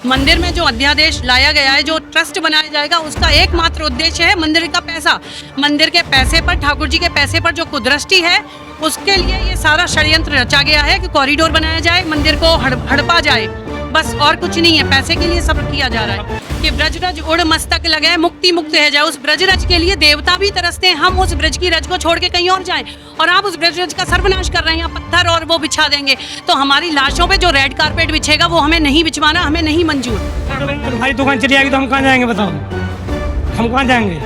मंदिर में जो अध्यादेश लाया गया है, जो ट्रस्ट बनाया जाएगा, उसका एकमात्र उद्देश्य है मंदिर का पैसा। मंदिर के पैसे पर, ठाकुर जी के पैसे पर जो कुदृष्टि है, उसके लिए ये सारा षड्यंत्र रचा गया है कि कॉरिडोर बनाया जाए, मंदिर को हड़पा जाए, बस और कुछ नहीं है। पैसे के लिए सब किया जा रहा है कि ब्रजरज उड़ मस्तक लगे, मुक्ति मुक्त है जाए। उस ब्रजरज के लिए देवता भी तरसते हैं, हम उस ब्रज की रज को छोड़ के कहीं और जाएं, और आप उस ब्रजरज का सर्वनाश कर रहे हैं। यहाँ पत्थर और वो बिछा देंगे, तो हमारी लाशों पे जो रेड कारपेट बिछेगा वो हमें नहीं बिछवाना, हमें नहीं मंजूर। हमारी दुकान चली जाएगी तो हम कहाँ जाएंगे, बताओ, हम कहाँ जाएंगे?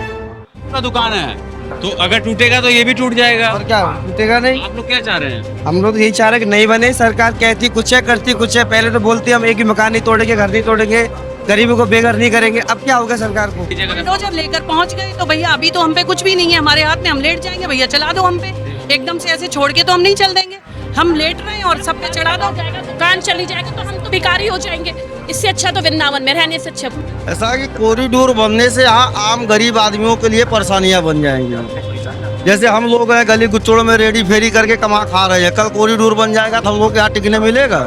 का दुकान है तो अगर टूटेगा तो ये भी टूट जाएगा, और क्या टूटेगा नहीं। आप लोग क्या चाह रहे हैं? हम लोग यही चाह रहे हैं कि नहीं बने। सरकार कहती कुछ है, करती कुछ है। पहले तो बोलती हम एक भी मकान नहीं तोड़ेंगे, घर नहीं तोड़ेंगे, गरीबों को बेघर नहीं करेंगे। अब क्या होगा सरकार को? तो जब लेकर पहुंच गए तो भैया अभी तो हम पे कुछ भी नहीं है, हमारे हाथ में, हम लेट जाएंगे। भैया चला दो हम पे, एकदम से ऐसे छोड़ के तो हम नहीं चल देंगे। हम लेट रहे हैं और सब पे चढ़ा दो। दुकान चली जाएगा तो हम तो भिखारी हो जाएंगे। इससे अच्छा तो वृंदावन में रहने से अच्छा। ऐसा कि कॉरिडोर बनने से यहाँ आम गरीब आदमियों के लिए परेशानियां बन जाएंगी। जैसे हम लोग हैं गली गुच्चड़ों में रेडी फेरी करके कमा खा रहे हैं, कल कॉरिडोर बन जाएगा तो हम लोग यहाँ टिकने मिलेगा?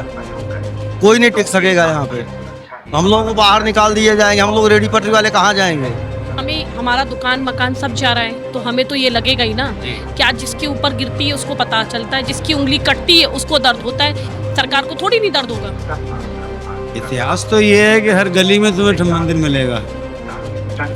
कोई नहीं टिक सकेगा यहाँ पे। हम लोगों को बाहर निकाल दिए जाएंगे, हम लोग रेडी पटरी वाले कहाँ जाएंगे? हमें हमारा दुकान मकान सब जा रहा है तो हमें तो ये लगेगा ही ना कि आज जिसके ऊपर गिरती है उसको पता चलता है, जिसकी उंगली कटती है उसको दर्द होता है। सरकार को थोड़ी नहीं दर्द होगा। इतिहास तो ये है कि हर गली में तुम्हें मंदिर मिलेगा।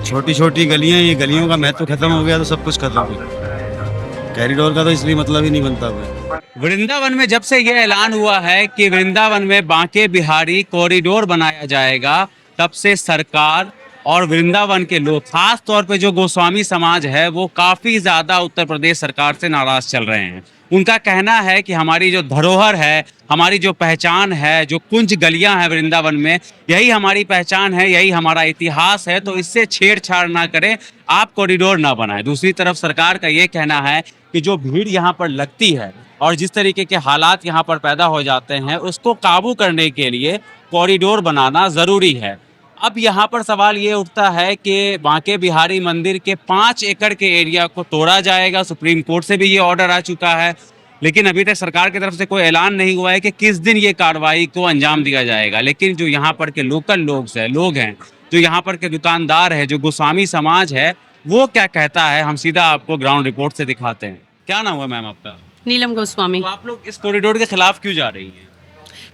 छोटी छोटी गलियां, ये गलियों का महत्व खत्म हो गया तो सब कुछ खत्म हो गया। कॉरिडोर का तो इसलिए मतलब ही नहीं बनता है। वृंदावन में जब से यह ऐलान हुआ है कि वृंदावन में बांके बिहारी कॉरिडोर बनाया जाएगा, तब से सरकार और वृंदावन के लोग, खास तौर पे जो गोस्वामी समाज है, वो काफी ज्यादा उत्तर प्रदेश सरकार से नाराज चल रहे हैं। उनका कहना है कि हमारी जो धरोहर है, हमारी जो पहचान है, जो कुंज गलियां हैं वृंदावन में, यही हमारी पहचान है, यही हमारा इतिहास है, तो इससे छेड़छाड़ ना करें, आप कॉरिडोर ना बनाएं। दूसरी तरफ सरकार का ये कहना है कि जो भीड़ यहाँ पर लगती है और जिस तरीके के हालात यहाँ पर पैदा हो जाते हैं, उसको काबू करने के लिए कॉरिडोर बनाना ज़रूरी है। अब यहाँ पर सवाल ये उठता है कि बांके बिहारी मंदिर के 5 एकड़ के एरिया को तोड़ा जाएगा। सुप्रीम कोर्ट से भी ये ऑर्डर आ चुका है, लेकिन अभी तक सरकार की तरफ से कोई ऐलान नहीं हुआ है कि किस दिन ये कार्रवाई को अंजाम दिया जाएगा। लेकिन जो यहाँ पर के लोकल लोग हैं, जो यहाँ पर के दुकानदार है, जो गोस्वामी समाज है, वो क्या कहता है, हम सीधा आपको ग्राउंड रिपोर्ट से दिखाते हैं। क्या नाम हुआ मैम आपका? नीलम गोस्वामी। तो आप लोग इस कॉरिडोर के खिलाफ क्यों जा रही हैं?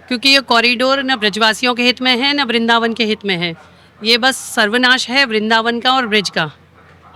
क्योंकि ये कॉरिडोर न ब्रजवासियों के हित में है, न वृंदावन के हित में है। ये बस सर्वनाश है वृंदावन का और ब्रज का।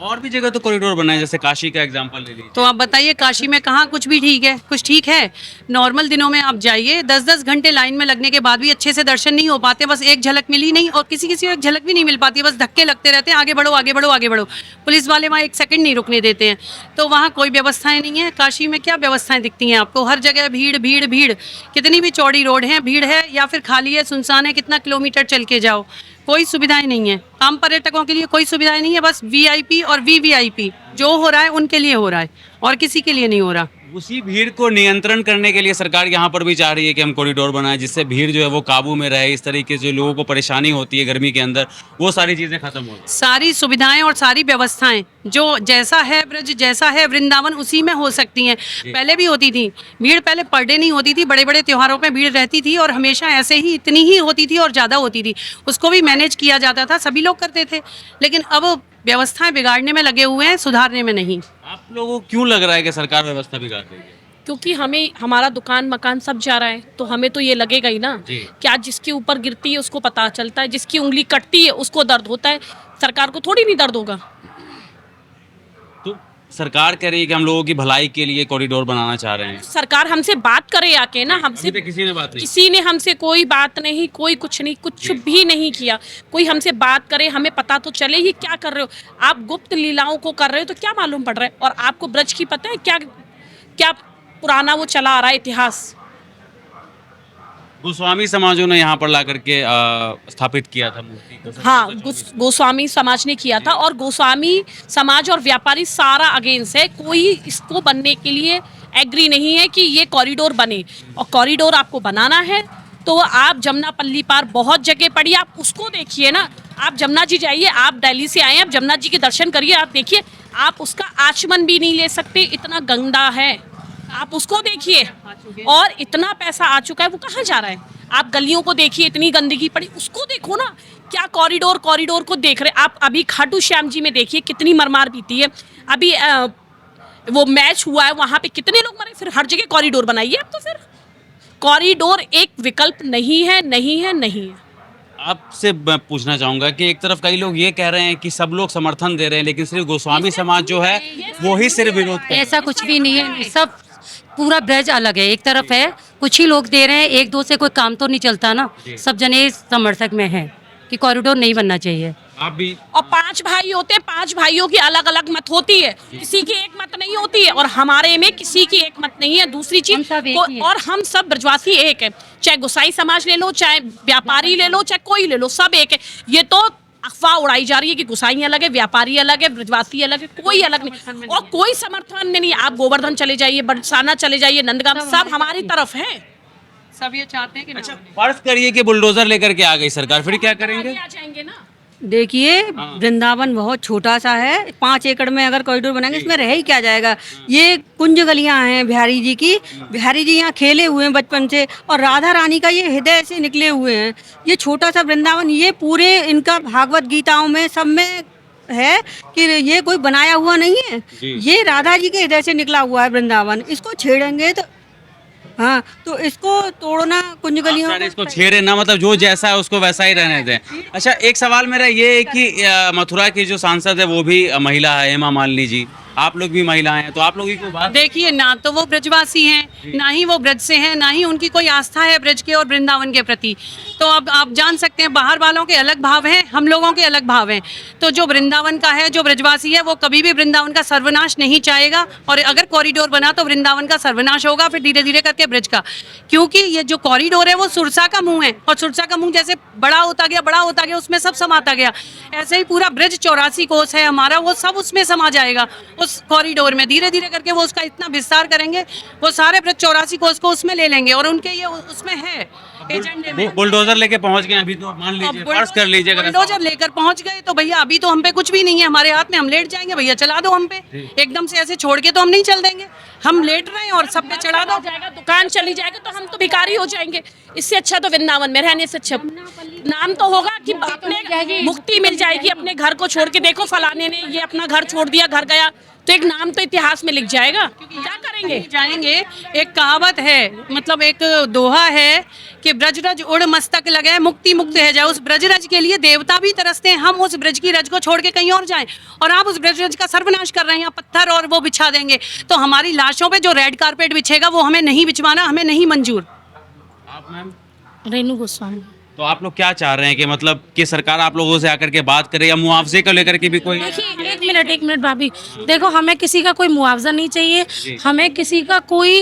और भी जगह तो कॉरिडोर बना है, जैसे काशी का एग्जांपल ले लीजिए। तो आप बताइए, काशी में कहाँ कुछ भी ठीक है? कुछ ठीक है? नॉर्मल दिनों में आप जाइए, 10-10 घंटे लाइन में लगने के बाद भी अच्छे से दर्शन नहीं हो पाते। बस एक झलक मिली नहीं, और किसी को एक झलक भी नहीं मिल पाती है। बस धक्के लगते रहते हैं, आगे बढ़ो आगे बढ़ो आगे बढ़ो। पुलिस वाले वहाँ एक सेकंड नहीं रुकने देते हैं। तो वहाँ कोई व्यवस्थाएं नहीं है। काशी में क्या व्यवस्थाएं दिखती हैं आपको? हर जगह भीड़ भीड़ भीड़। कितनी भी चौड़ी रोड है, भीड़ है, या फिर खाली है, सुनसान है, कितना किलोमीटर चल के जाओ, कोई सुविधाएं नहीं है। आम पर्यटकों के लिए कोई सुविधाएं नहीं है। बस वीआईपी और वीवीआईपी जो हो रहा है उनके लिए हो रहा है, और किसी के लिए नहीं हो रहा। उसी भीड़ को नियंत्रण करने के लिए सरकार यहाँ पर भी चाह रही है कि हम कॉरिडोर बनाएं, जिससे भीड़ जो है वो काबू में रहे। इस तरीके से लोगों को परेशानी होती है गर्मी के अंदर, वो सारी चीज़ें खत्म हो। सारी सुविधाएं और सारी व्यवस्थाएं जो जैसा है ब्रज, जैसा है वृंदावन, उसी में हो सकती हैं। पहले भी होती थी भीड़, पहले पर डे नहीं होती थी, बड़े बड़े त्योहारों पे भीड़ रहती थी, और हमेशा ऐसे ही इतनी ही होती थी और ज़्यादा होती थी। उसको भी मैनेज किया जाता था, सभी लोग करते थे। लेकिन अब व्यवस्थाएं बिगाड़ने में लगे हुए हैं, सुधारने में नहीं। आप लोगों को क्यों लग रहा है कि सरकार व्यवस्था बिगाड़ रही है? क्योंकि हमें हमारा दुकान मकान सब जा रहा है तो हमें तो ये लगेगा ही ना कि आज जिसके ऊपर गिरती है उसको पता चलता है, जिसकी उंगली कटती है उसको दर्द होता है। सरकार को थोड़ी नहीं दर्द होगा। तो सरकार कह रही है कि हम लोगों की भलाई के लिए कॉरिडोर बनाना चाह रहे हैं। सरकार हमसे बात करे आके ना, हमसे किसी ने बात नहीं, किसी ने हमसे कोई बात नहीं, कोई कुछ नहीं, कुछ भी नहीं किया। कोई हमसे बात करे, हमें पता तो चले ये क्या कर रहे हो। आप गुप्त लीलाओं को कर रहे हो तो क्या मालूम पड़ रहा है। और आपको ब्रज की पता है क्या क्या पुराना वो चला आ रहा है इतिहास। गोस्वामी समाजों ने यहाँ पर ला करके स्थापित किया था मूर्ति को। हाँ, गोस्वामी समाज ने किया था, और गोस्वामी समाज और व्यापारी सारा अगेंस्ट है। कोई इसको बनने के लिए एग्री नहीं है कि ये कॉरिडोर बने। और कॉरिडोर आपको बनाना है तो आप जमुना पल्ली पार बहुत जगह पड़ी, आप उसको देखिए ना। आप जमुना जी जाइए, आप दिल्ली से आए, आप जमुना जी के दर्शन करिए, आप देखिए, आप उसका आचमन भी नहीं ले सकते, इतना गंदा है। आप उसको देखिए, और इतना पैसा आ चुका है, वो कहाँ जा रहा है? आप गलियों को देखिए, इतनी गंदगी पड़ी, उसको देखो ना। क्या कॉरिडोर को देख रहे? आप अभी खाटू श्याम जी में देखिए कितनी मरमार बीती है। अभी वो मैच हुआ है, वहां पे कितने लोग मरे। फिर हर जगह कॉरिडोर बनाइए। अब तो फिर कॉरिडोर एक विकल्प नहीं है, नहीं है, नहीं है। आपसे मैं पूछना चाहूंगा कि एक तरफ कई लोग ये कह रहे हैं कि सब लोग समर्थन दे रहे हैं, लेकिन सिर्फ गोस्वामी समाज जो है वो ही सिर्फ विरोध कर रहा है। ऐसा कुछ भी नहीं है, सब पूरा ब्रज अलग है। एक तरफ है, कुछ ही लोग दे रहे हैं, एक दो से कोई काम तो नहीं चलता ना। सब जने समर्थक में है कि कॉरिडोर नहीं बनना चाहिए। आप भी और 5 भाई होते हैं, 5 भाइयों की अलग अलग मत होती है, किसी की एक मत नहीं होती है, और हमारे में किसी की एक मत नहीं है। दूसरी हम चीज सब एक ही हैं। और हम सब ब्रजवासी एक है, चाहे गोसाई समाज ले लो, चाहे व्यापारी ले लो, चाहे कोई ले लो, सब एक है। ये तो अफवाह उड़ाई जा रही है कि गोसाई अलग है, व्यापारी अलग है, ब्रजवासी अलग है, कोई अलग नहीं, और कोई समर्थन में नहीं। आप गोवर्धन चले जाइए, बरसाना चले जाइए, नंदगांव, सब हमारी तरफ है। सब ये चाहते हैं कि अच्छा, फर्ज करिए कि बुलडोजर लेकर के आ गई सरकार, फिर क्या करेंगे? आगे आ जाएंगे ना। देखिए, वृंदावन बहुत छोटा सा है। 5 एकड़ में अगर कॉरिडोर बनाएंगे, इसमें रह ही क्या जाएगा। ये कुंज गलियां हैं बिहारी जी की। बिहारी जी यहाँ खेले हुए हैं बचपन से, और राधा रानी का ये हृदय से निकले हुए हैं। ये छोटा सा वृंदावन, ये पूरे इनका भागवत गीताओं में सब में है कि ये कोई बनाया हुआ नहीं है। ये राधा जी के हृदय से निकला हुआ है वृंदावन। इसको छेड़ेंगे तो हाँ, तो इसको तोड़ना कुंज गलियों आप इसको छेड़े ना, मतलब जो जैसा है उसको वैसा ही रहने दें। अच्छा, एक सवाल मेरा ये है कि मथुरा की जो सांसद है वो भी महिला है, हेमा मालिनी जी। आप लोग भी महिलाएं हैं, तो आप लोग की बात देखिए, ना तो वो ब्रजवासी हैं, ना ही वो ब्रज से हैं, ना ही उनकी कोई आस्था है ब्रज के और वृंदावन के प्रति। तो अब आप जान सकते हैं, बाहर वालों के अलग भाव हैं, हम लोगों के अलग भाव हैं। तो जो वृंदावन का है, जो ब्रजवासी है, वो कभी भी वृंदावन का सर्वनाश नहीं चाहेगा। और अगर कॉरिडोर बना तो वृंदावन का सर्वनाश होगा, फिर धीरे धीरे करके ब्रज का। क्योंकि ये जो कॉरिडोर है वो सुरसा का मुंह है, और सुरसा का मुंह जैसे बड़ा होता गया, उसमें सब समाता गया। ऐसे ही पूरा ब्रज 84 कोस है हमारा, वो सब उसमें समा जाएगा उस कॉरिडोर में। धीरे धीरे करके वो उसका इतना विस्तार करेंगे, वो सारे ब्रज 84 कोस को उसमें ले लेंगे, और उनके ये उसमें है एजेंडे में। बुलडोजर लेके पहुंच गए अभी, तो मान लीजिए, फर्ज कर लीजिए अगर ऐसा बुलडोजर लेकर पहुंच गए तो भैया अभी तो हम पे कुछ भी नहीं है हमारे हाथ में, हम लेट जाएंगे। भैया चला दो हम पे, एकदम से ऐसे छोड़ के तो हम नहीं चल देंगे। हम लेट रहे हैं और सब पे चढ़ा दो, जाएगा, दुकान चली जाएगी, तो हम तो भिखारी हो जाएंगे। इससे अच्छा तो वृंदावन में रहने से अच्छा नाम तो होगा कि अपने मुक्ति मिल जाएगी। अपने घर को छोड़ के देखो, फलाने ने ये अपना घर छोड़ दिया, घर गया, तो एक नाम तो इतिहास में लिख जाएगा। क्या करेंगे? जाएंगे। एक कहावत है, मतलब एक दोहा है कि ब्रज रज उड़ मस्तक लगे, मुक्ति मुक्त है जाए। उस ब्रज रज के लिए देवता भी तरसते हैं, हम उस ब्रज की रज को छोड़ के कहीं और जाएं, और आप उस ब्रज रज का सर्वनाश कर रहे हैं। पत्थर और वो बिछा देंगे, तो हमारी लाशों पे जो रेड कारपेट बिछेगा वो हमें नहीं बिछवाना, हमें नहीं मंजूर। आप मैम, रेणु गोस्वामी। तो आप लोग क्या चाह रहे हैं कि मतलब कि सरकार आप लोगों से आकर के बात करे, या मुआवजे को लेकर के भी कोई? देखिए, एक मिनट भाभी, देखो, हमें किसी का कोई मुआवजा नहीं चाहिए, हमें किसी का कोई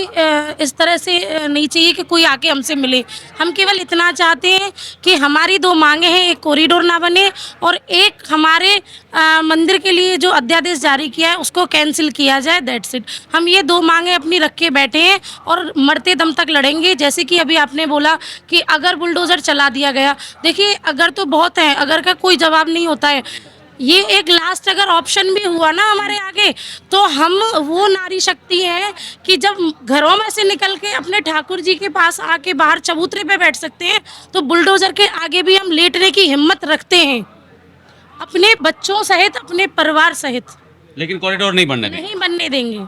इस तरह से नहीं चाहिए कि कोई आके हमसे मिले। हम केवल इतना चाहते हैं कि हमारी 2 मांगे हैं, एक कॉरिडोर ना बने, और एक हमारे मंदिर के लिए जो अध्यादेश जारी किया है उसको कैंसिल किया जाए। That's it. हम ये 2 मांगे अपनी रख के बैठे हैं, और मरते दम तक लड़ेंगे। जैसे कि अभी आपने बोला कि अगर बुलडोजर चला दिया गया, देखिए, अगर तो बहुत है, अगर का कोई जवाब नहीं होता है। ये एक लास्ट अगर ऑप्शन भी हुआ ना हमारे आगे, तो हम वो नारी शक्ति है कि जब घरों में से निकल के अपने ठाकुर जी के पास आके बाहर चबूतरे पे बैठ सकते हैं, तो बुलडोजर के आगे भी हम लेटने की हिम्मत रखते हैं, अपने बच्चों सहित, अपने परिवार सहित। लेकिन कॉरिडोर नहीं बनने देंगे। नहीं बनने देंगे।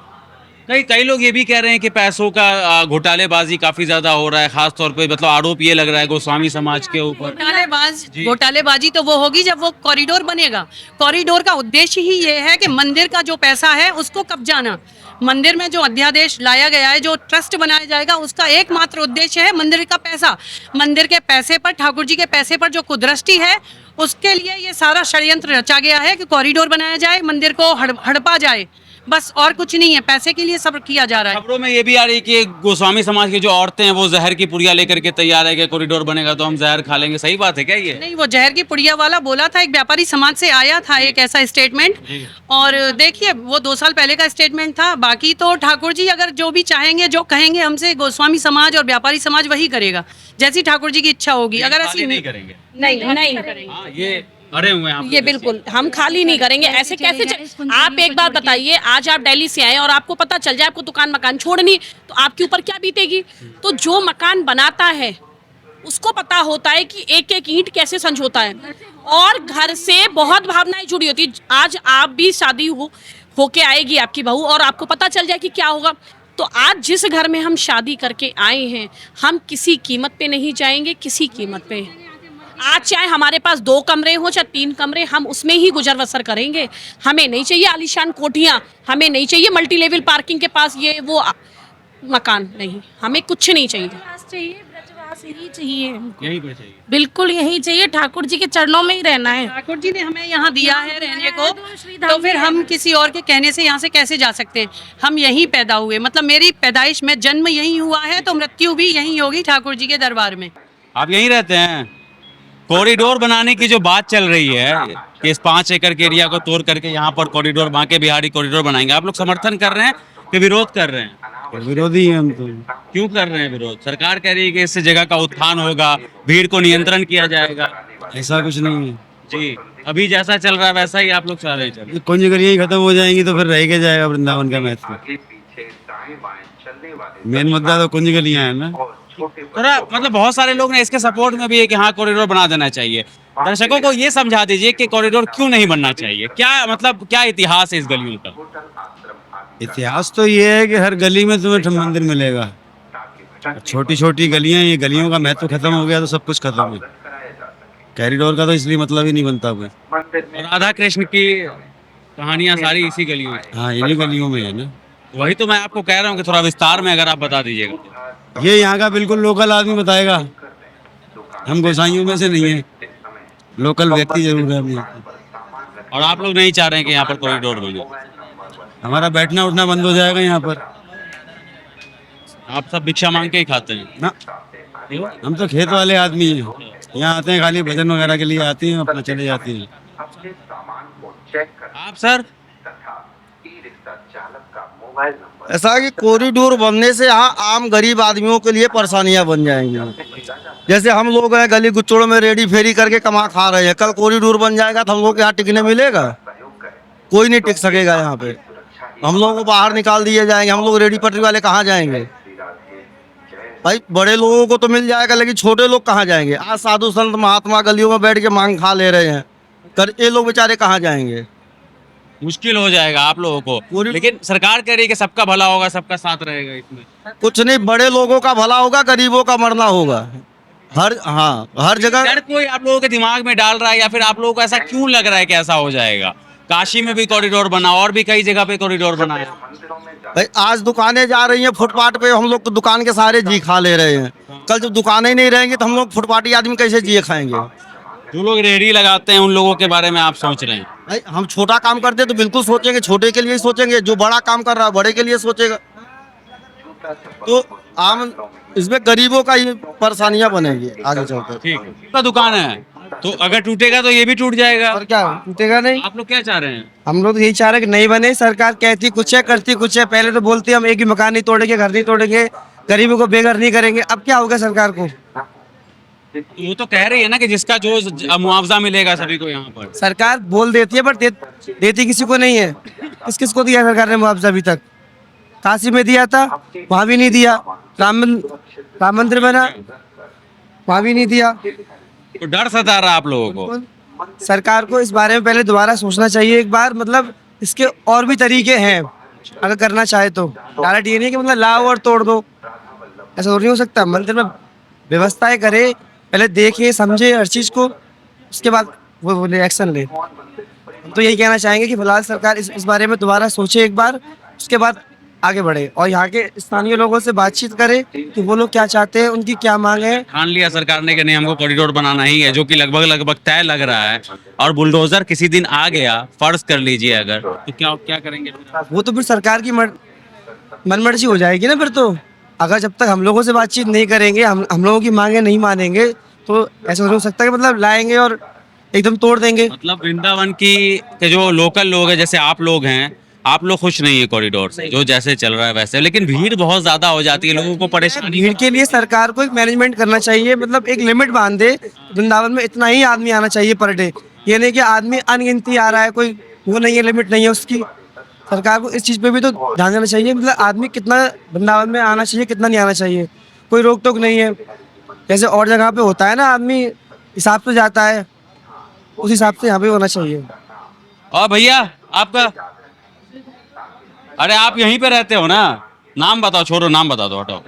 कई लोग ये भी कह रहे हैं कि पैसों का घोटालेबाजी काफी ज्यादा हो रहा है, खास तौर पे मतलब आरोप ये लग रहा है गोस्वामी समाज के ऊपर। घोटालेबाजी तो वो होगी जब वो कॉरिडोर बनेगा। कॉरिडोर का उद्देश्य ही ये है कि मंदिर का जो पैसा है उसको कब्जाना। मंदिर में जो अध्यादेश लाया गया है, जो ट्रस्ट बनाया जाएगा, उसका एकमात्र उद्देश्य है मंदिर का पैसा। मंदिर के पैसे पर, ठाकुर जी के पैसे पर जो कुदृष्टि है, उसके लिए ये सारा षड्यंत्र रचा गया है कि कॉरिडोर बनाया जाए, मंदिर को हड़पा जाए, बस और कुछ नहीं है। पैसे के लिए सब किया जा रहा है। खबरों में ये भी आ रही है कि गोस्वामी समाज की जो औरतें हैं वो जहर की पुड़िया लेकर के तैयार है कि कॉरिडोर बनेगा तो हम जहर खा लेंगे। सही बात है क्या ये? नहीं, वो जहर की पुड़िया वाला बोला था, एक व्यापारी समाज से आया था एक ऐसा स्टेटमेंट, और देखिए वो 2 साल पहले का स्टेटमेंट था। बाकी तो ठाकुर जी अगर जो भी चाहेंगे, जो कहेंगे हमसे, गोस्वामी समाज और व्यापारी समाज वही करेगा, जैसी ठाकुर जी की इच्छा होगी। अगर नहीं करेंगे, नहीं करेंगे। हाँ, ये अरे हुए हैं आप ये बिल्कुल हम खाली नहीं करेंगे। ऐसे कैसे आप एक बात बताइए, आज आप दिल्ली से आए और आपको पता चल जाए आपको दुकान मकान छोड़नी, तो आपके ऊपर क्या बीतेगी। तो जो मकान बनाता है उसको पता होता है कि एक एक ईंट कैसे संजोता है, और घर से बहुत भावनाएं जुड़ी होती है। आज आप भी शादी होके आएगी आपकी बहू, और आपको पता चल जाए कि क्या होगा। तो आज जिस घर में हम शादी करके आए हैं, हम किसी कीमत पे नहीं जाएंगे, किसी कीमत पे। आज चाहे हमारे पास 2 कमरे हो चाहे 3 कमरे, हम उसमें ही गुजर बसर करेंगे। हमें नहीं चाहिए आलीशान कोठियाँ, हमें नहीं चाहिए मल्टी लेवल पार्किंग के पास ये वो मकान, नहीं, हमें कुछ नहीं चाहिए। चाहिए ब्रजवास यही चाहिए हमको। यही पे चाहिए। बिल्कुल यही चाहिए, ठाकुर जी के चरणों में ही रहना है। ठाकुर जी ने हमें यहाँ दिया है रहने को, तो फिर हम किसी और के कहने से यहाँ से कैसे जा सकते हैं। हम यहीं पैदा हुए, मतलब मेरी पैदाइश में जन्म यहीं हुआ है, तो मृत्यु भी यहीं होगी ठाकुर जी के दरबार में। आप यहीं रहते हैं। कॉरिडोर बनाने की जो बात चल रही है कि इस 5 एकड़ के एरिया को तोड़ करके यहाँ पर कॉरिडोर, बांके बिहारी कॉरिडोर बनाएंगे, आप लोग समर्थन कर रहे हैं कि विरोध कर रहे हैं? विरोधी हैं हम तो। क्यों कर रहे हैं विरोध? सरकार कह रही है कि इससे जगह का उत्थान होगा, भीड़ को नियंत्रण किया जाएगा। ऐसा कुछ नहीं है। जी, अभी जैसा चल रहा है वैसा ही आप लोग चाह रहे हैं। कुंज गलियाँ ही खत्म हो जाएंगी तो फिर रह के जाएगा वृंदावन का महत्व। मेन मुद्दा तो कुंज गलियाँ है ना। थोड़ा मतलब बहुत सारे लोग ने इसके सपोर्ट में भी है कि हाँ कॉरिडोर बना देना चाहिए। दर्शकों को ये समझा दीजिए कि कॉरिडोर क्यों नहीं बनना चाहिए, क्या मतलब क्या इतिहास है इस गलियों का? इतिहास तो ये है कि हर गली में तुम्हें मंदिर मिलेगा। छोटी छोटी गलियाँ, ये गलियों का महत्व खत्म हो गया तो सब कुछ खत्म है। कॉरिडोर का तो इसलिए मतलब ही नहीं बनता कोई। राधा कृष्ण की कहानियां सारी इसी गलियों में। हाँ, इन्हीं गलियों में है ना। वही तो मैं आपको कह रहा हूँ कि थोड़ा विस्तार में अगर आप बता दीजिएगा। ये यहाँ का बिल्कुल लोकल आदमी बताएगा, हम गोसाइयों में से नहीं है, लोकल व्यक्ति जरूर है हम। और आप लोग नहीं चाह रहे हैं कि यहाँ पर कॉरिडोर बने? हमारा बैठना उठना बंद हो जाएगा यहाँ पर। आप सब भिक्षा मांग के ही खाते हैं ना, हम तो खेत वाले आदमी हैं, यहाँ आते हैं खाली भजन वगैरह के लिए आते हैं, अपना चले जाते हैं। आप सर? ऐसा है कि कॉरिडोर बनने से यहाँ आम गरीब आदमियों के लिए परेशानियां बन जाएंगी। जैसे हम लोग हैं गली गुच्चड़ों में रेडी फेरी करके कमा खा रहे हैं, कल कॉरिडोर बन जाएगा तो हम लोग यहाँ टिकने मिलेगा? कोई नहीं टिक सकेगा यहाँ पे। हम लोगों को बाहर निकाल दिए जाएंगे, हम लोग रेडी पटरी वाले कहाँ जाएंगे? भाई बड़े लोगों को तो मिल जाएगा, लेकिन छोटे लोग कहाँ जाएंगे? आज साधु संत महात्मा गलियों में बैठ के मांग खा ले रहे हैं, कर ये लोग बेचारे कहाँ जाएंगे? मुश्किल हो जाएगा आप लोगों को। लेकिन सरकार कह रही है कि सबका भला होगा, सबका साथ रहेगा इसमें। कुछ नहीं, बड़े लोगों का भला होगा, गरीबों का मरना होगा। हर जगह डर कोई आप लोगों के दिमाग में डाल रहा है, या फिर आप लोगों को ऐसा क्यों लग रहा है कि ऐसा हो जाएगा? काशी में भी कॉरिडोर बना, और भी कई जगह पे कॉरिडोर बना है। भाई आज दुकानें जा रही हैं फुटपाथ पे, हम लोग तो दुकान के सहारे जी खा ले रहे हैं। कल जब दुकानें ही नहीं रहेंगी तो हम लोग फुटपाथी आदमी कैसे जी खाएंगे? जो लोग रेहड़ी लगाते हैं उन लोगों के बारे में आप सोच रहे हैं? भाई हम छोटा काम करते हैं तो बिल्कुल सोचेंगे, छोटे के लिए ही सोचेंगे। जो बड़ा काम कर रहा है बड़े के लिए सोचेगा। तो आम इसमें गरीबों का ही परेशानियां बनेगी आगे चलकर। ठीक है, तो दुकान है तो अगर टूटेगा तो ये भी टूट जाएगा। और क्या टूटेगा नहीं? आप लोग क्या चाह रहे हैं? हम लोग तो यही चाह रहे हैं कि नहीं बने। सरकार कहती कुछ है, करती कुछ है। पहले तो बोलती हम एक भी मकान नहीं तोड़ेंगे, घर नहीं तोड़ेंगे, गरीबों को बेघर नहीं करेंगे। अब क्या होगा सरकार को? वो तो कह रही है ना कि जिसका जो मुआवजा मिलेगा सभी को यहाँ पर। सरकार बोल देती है पर देती किसी को नहीं है। किस को दिया सरकार ने मुआवजा अभी तक? काशी में दिया था, वहाँ भी नहीं दिया। राम मंदिर बना, वहाँ भी नहीं दिया। तो डर सता रहा आप लोगों को? सरकार को इस बारे में पहले दोबारा सोचना चाहिए एक बार। मतलब इसके और भी तरीके हैं अगर करना चाहे तो। डायरेक्ट ये नहीं कि मतलब लाओ और तोड़ दो, ऐसा तो नहीं हो सकता। मंदिर में व्यवस्थाएं करे, पहले देखे समझे हर चीज़ को, उसके बाद वो बोले एक्शन ले। हम तो यही कहना चाहेंगे कि फिलहाल सरकार इस बारे में दोबारा सोचे एक बार, उसके बाद आगे बढ़े और यहाँ के स्थानीय लोगों से बातचीत करे कि वो लोग क्या चाहते हैं, उनकी क्या मांग है। ठान लिया सरकार ने कि नहीं हमको कॉरिडोर बनाना ही है, जो कि लगभग तय लग रहा है। और बुलडोजर किसी दिन आ गया, फर्ज कर लीजिए अगर, तो क्या करेंगे? वो तो फिर सरकार की मनमर्जी हो जाएगी ना फिर तो। अगर जब तक हम लोगों से बातचीत नहीं करेंगे, हम लोगों की मांगे नहीं मानेंगे, तो ऐसा हो सकता है कि मतलब लाएंगे और एकदम तोड़ देंगे। मतलब वृंदावन के जो लोकल लोग हैं, जैसे आप लोग हैं, आप लोग खुश नहीं है कॉरिडोर से जो जैसे चल रहा है वैसे, लेकिन भीड़ बहुत ज्यादा हो जाती है, लोगों को परेशानी। भीड़ के लिए सरकार को एक मैनेजमेंट करना चाहिए। मतलब एक लिमिट बांध दे, वृंदावन में इतना ही आदमी आना चाहिए पर डे, ये नहीं कि आदमी अनगिनती आ रहा है, कोई वो नहीं है, लिमिट नहीं है उसकी। सरकार को इस चीज़ पे भी तो ध्यान देना चाहिए, मतलब आदमी कितना वृंदावन में आना चाहिए, कितना नहीं आना चाहिए, कोई रोक टोक नहीं है। जैसे और जगह पे होता है ना, आदमी हिसाब से जाता है, उस हिसाब से यहाँ पे होना चाहिए। और भैया आपका, अरे आप यहीं पे रहते हो ना, नाम बताओ, छोड़ो नाम बता दो, हटाओ।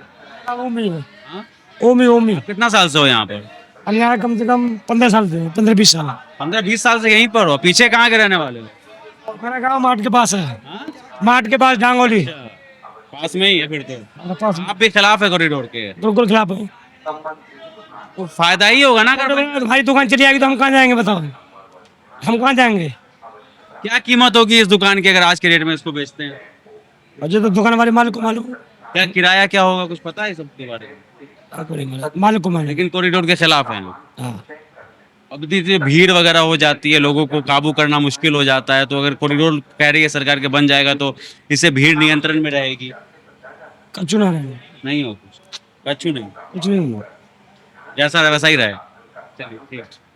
ओमी ओमी ओमी कितना साल से हो यहाँ पर? हम यहाँ कम से कम 15 साल से, 15-20 साल। 15-20 साल से यहीं पर हो? पीछे कहाँ के रहने वाले हो? मेरा गाँव माठ के पास है, माठ के पास डांगोली। पास में ही है फिर तो। पास आप भी खिलाफ है कॉरिडोर के? बिल्कुल खिलाफ है। तो फायदा ही होगा ना अगर भाई दुकान चली आएगी तो हम कहाँ जाएंगे बताओ, हम कहाँ जाएंगे? क्या कीमत होगी इस दुकान की अगर आज के रेट में इसको बेचते हैं? अजय तो दुकान वाले मालिक को मालूम, क्या किराया क्या होगा, कुछ पता है सबके बारे में? मालिक को मालूम। लेकिन कॉरिडोर के खिलाफ हैं लोग। हाँ। अब धीरे भीड़ वगैरह हो जाती है, लोगों को काबू करना मुश्किल हो जाता है, तो अगर कॉरिडोर कह रही है सरकार के बन जाएगा तो इससे भीड़ नियंत्रण में रहेगी। कच्चू ना रहेंगे, नहीं हो कुछ, कच्चू नहीं, कुछ नहीं। जैसा वैसा ही रहे। चलिए ठीक।